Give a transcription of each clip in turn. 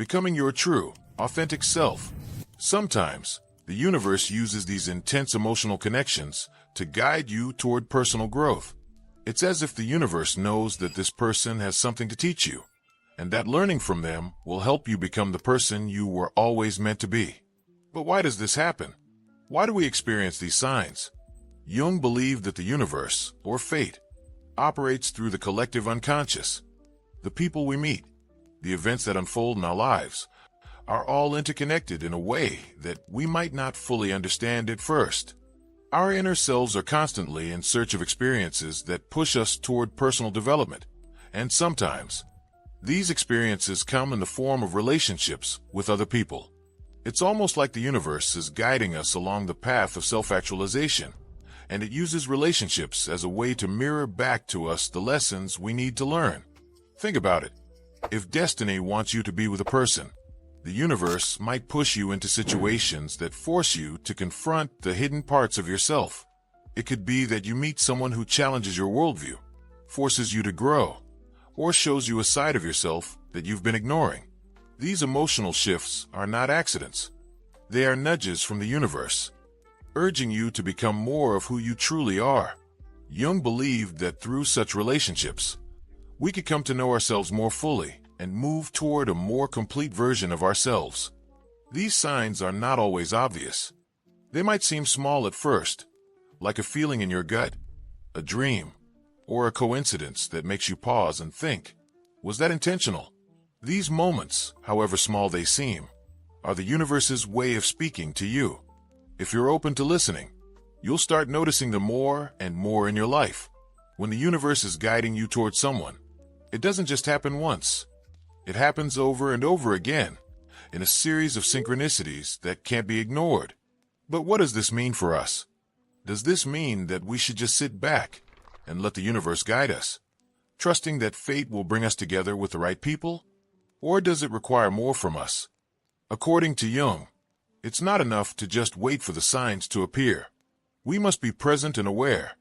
becoming your true, authentic self. Sometimes, the universe uses these intense emotional connections to guide you toward personal growth. It's as if the universe knows that this person has something to teach you, and that learning from them will help you become the person you were always meant to be. But why does this happen? Why do we experience these signs? Jung believed that the universe, or fate, operates through the collective unconscious. The people we meet, the events that unfold in our lives, are all interconnected in a way that we might not fully understand at first. Our inner selves are constantly in search of experiences that push us toward personal development, and sometimes, these experiences come in the form of relationships with other people. It's almost like the universe is guiding us along the path of self-actualization, and it uses relationships as a way to mirror back to us the lessons we need to learn. Think about it. If destiny wants you to be with a person, the universe might push you into situations that force you to confront the hidden parts of yourself. It could be that you meet someone who challenges your worldview, forces you to grow, or shows you a side of yourself that you've been ignoring. These emotional shifts are not accidents. They are nudges from the universe, urging you to become more of who you truly are. Jung believed that through such relationships, we could come to know ourselves more fully and move toward a more complete version of ourselves. These signs are not always obvious. They might seem small at first, like a feeling in your gut, a dream, or a coincidence that makes you pause and think, was that intentional? These moments, however small they seem, are the universe's way of speaking to you. If you're open to listening, you'll start noticing them more and more in your life. When the universe is guiding you toward someone, it doesn't just happen once. It happens over and over again, in a series of synchronicities that can't be ignored. But what does this mean for us? Does this mean that we should just sit back and let the universe guide us, trusting that fate will bring us together with the right people? Or does it require more from us? According to Jung, it's not enough to just wait for the signs to appear. We must be present and aware,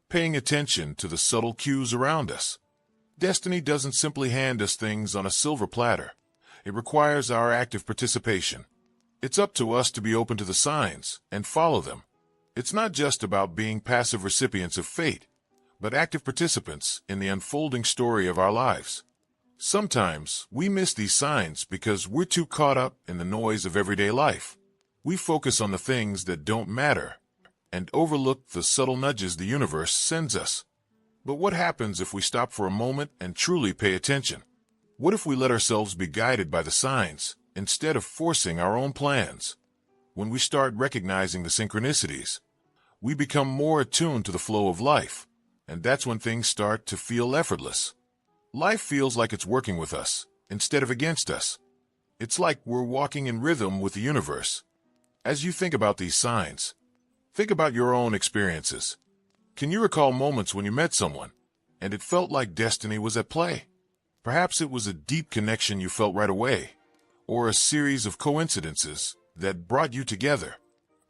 paying attention to the subtle cues around us. Destiny doesn't simply hand us things on a silver platter. It requires our active participation. It's up to us to be open to the signs and follow them. It's not just about being passive recipients of fate, but active participants in the unfolding story of our lives. Sometimes we miss these signs because we're too caught up in the noise of everyday life. We focus on the things that don't matter and overlook the subtle nudges the universe sends us. But what happens if we stop for a moment and truly pay attention? What if we let ourselves be guided by the signs instead of forcing our own plans? When we start recognizing the synchronicities, we become more attuned to the flow of life, and that's when things start to feel effortless. Life feels like it's working with us instead of against us. It's like we're walking in rhythm with the universe. As you think about these signs, think about your own experiences. Can you recall moments when you met someone, and it felt like destiny was at play? Perhaps it was a deep connection you felt right away, or a series of coincidences that brought you together.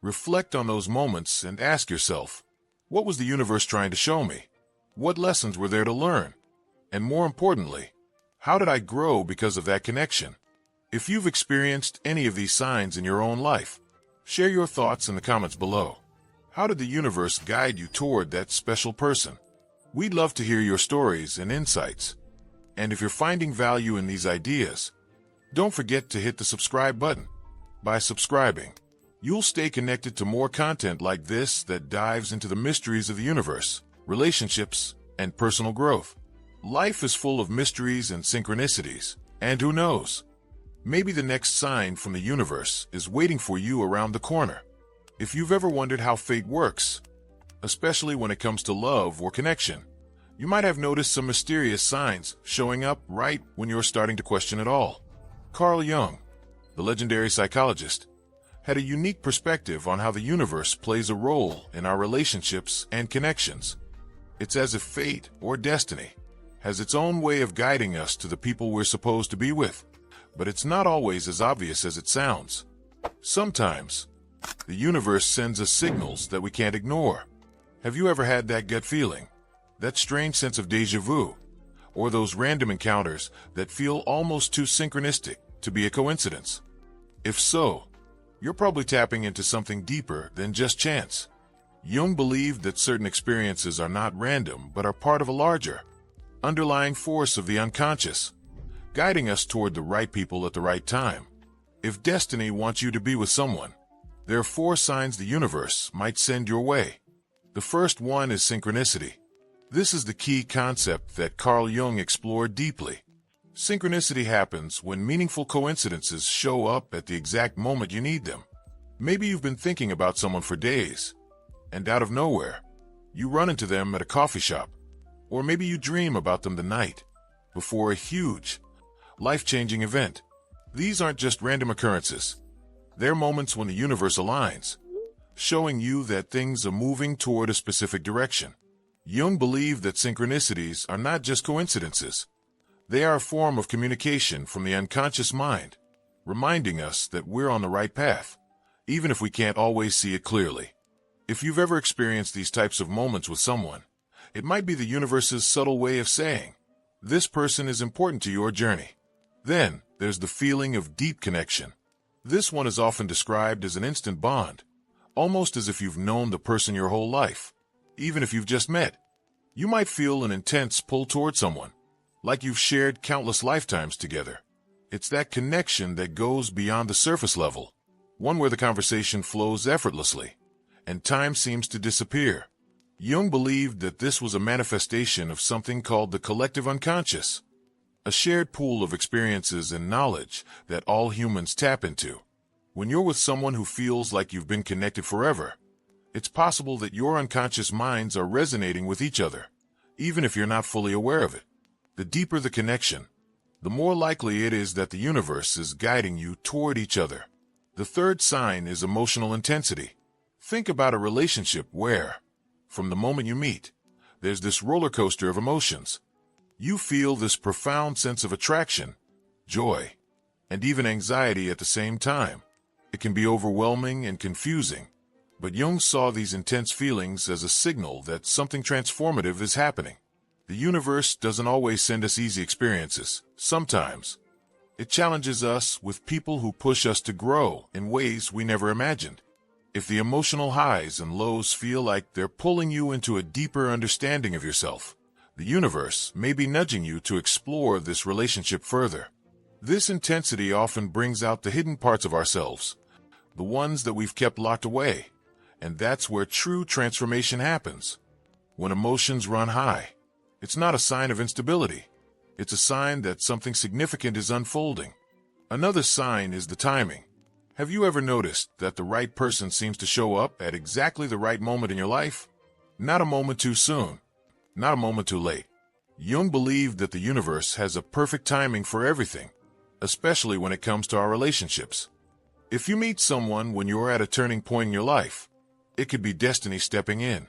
Reflect on those moments and ask yourself, what was the universe trying to show me? What lessons were there to learn? And more importantly, how did I grow because of that connection? If you've experienced any of these signs in your own life, share your thoughts in the comments below. How did the universe guide you toward that special person? We'd love to hear your stories and insights. And if you're finding value in these ideas, don't forget to hit the subscribe button. By subscribing, you'll stay connected to more content like this that dives into the mysteries of the universe, relationships, and personal growth. Life is full of mysteries and synchronicities, and who knows? Maybe the next sign from the universe is waiting for you around the corner. If you've ever wondered how fate works, especially when it comes to love or connection, you might have noticed some mysterious signs showing up right when you're starting to question it all. Carl Jung, the legendary psychologist, had a unique perspective on how the universe plays a role in our relationships and connections. It's as if fate, or destiny, has its own way of guiding us to the people we're supposed to be with, but it's not always as obvious as it sounds. Sometimes, the universe sends us signals that we can't ignore. Have you ever had that gut feeling? That strange sense of déjà vu? Or those random encounters that feel almost too synchronistic to be a coincidence? If so, you're probably tapping into something deeper than just chance. Jung believed that certain experiences are not random but are part of a larger, underlying force of the unconscious, guiding us toward the right people at the right time. If destiny wants you to be with someone, there are 4 signs the universe might send your way. The first one is synchronicity. This is the key concept that Carl Jung explored deeply. Synchronicity happens when meaningful coincidences show up at the exact moment you need them. Maybe you've been thinking about someone for days, and out of nowhere, you run into them at a coffee shop. Or maybe you dream about them the night before a huge, life-changing event. These aren't just random occurrences. They're moments when the universe aligns, showing you that things are moving toward a specific direction. Jung believed that synchronicities are not just coincidences. They are a form of communication from the unconscious mind, reminding us that we're on the right path, even if we can't always see it clearly. If you've ever experienced these types of moments with someone, it might be the universe's subtle way of saying, this person is important to your journey. Then, there's the feeling of deep connection. This one is often described as an instant bond, almost as if you've known the person your whole life, even if you've just met. You might feel an intense pull toward someone, like you've shared countless lifetimes together. It's that connection that goes beyond the surface level, one where the conversation flows effortlessly, and time seems to disappear. Jung believed that this was a manifestation of something called the collective unconscious, a shared pool of experiences and knowledge that all humans tap into. When you're with someone who feels like you've been connected forever, it's possible that your unconscious minds are resonating with each other, even if you're not fully aware of it. The deeper the connection, the more likely it is that the universe is guiding you toward each other. The third sign is emotional intensity. Think about a relationship where, from the moment you meet, there's this roller coaster of emotions. You feel this profound sense of attraction, joy, and even anxiety at the same time. It can be overwhelming and confusing, but Jung saw these intense feelings as a signal that something transformative is happening. The universe doesn't always send us easy experiences. Sometimes, it challenges us with people who push us to grow in ways we never imagined. If the emotional highs and lows feel like they're pulling you into a deeper understanding of yourself, the universe may be nudging you to explore this relationship further. This intensity often brings out the hidden parts of ourselves, the ones that we've kept locked away, and that's where true transformation happens. When emotions run high, it's not a sign of instability. It's a sign that something significant is unfolding. Another sign is the timing. Have you ever noticed that the right person seems to show up at exactly the right moment in your life? Not a moment too soon, not a moment too late. Jung believed that the universe has a perfect timing for everything, especially when it comes to our relationships. If you meet someone when you're at a turning point in your life, it could be destiny stepping in.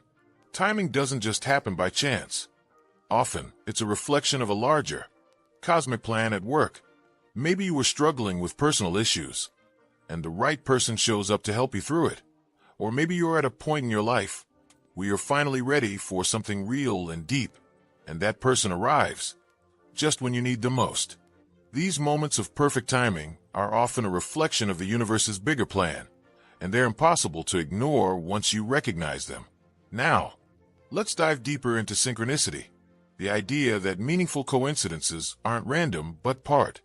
Timing doesn't just happen by chance. Often, it's a reflection of a larger, cosmic plan at work. Maybe you were struggling with personal issues, and the right person shows up to help you through it. Or maybe you're at a point in your life where you're finally ready for something real and deep, and that person arrives just when you need them most. These moments of perfect timing are often a reflection of the universe's bigger plan, and they're impossible to ignore once you recognize them. Now, let's dive deeper into synchronicity, the idea that meaningful coincidences aren't random but part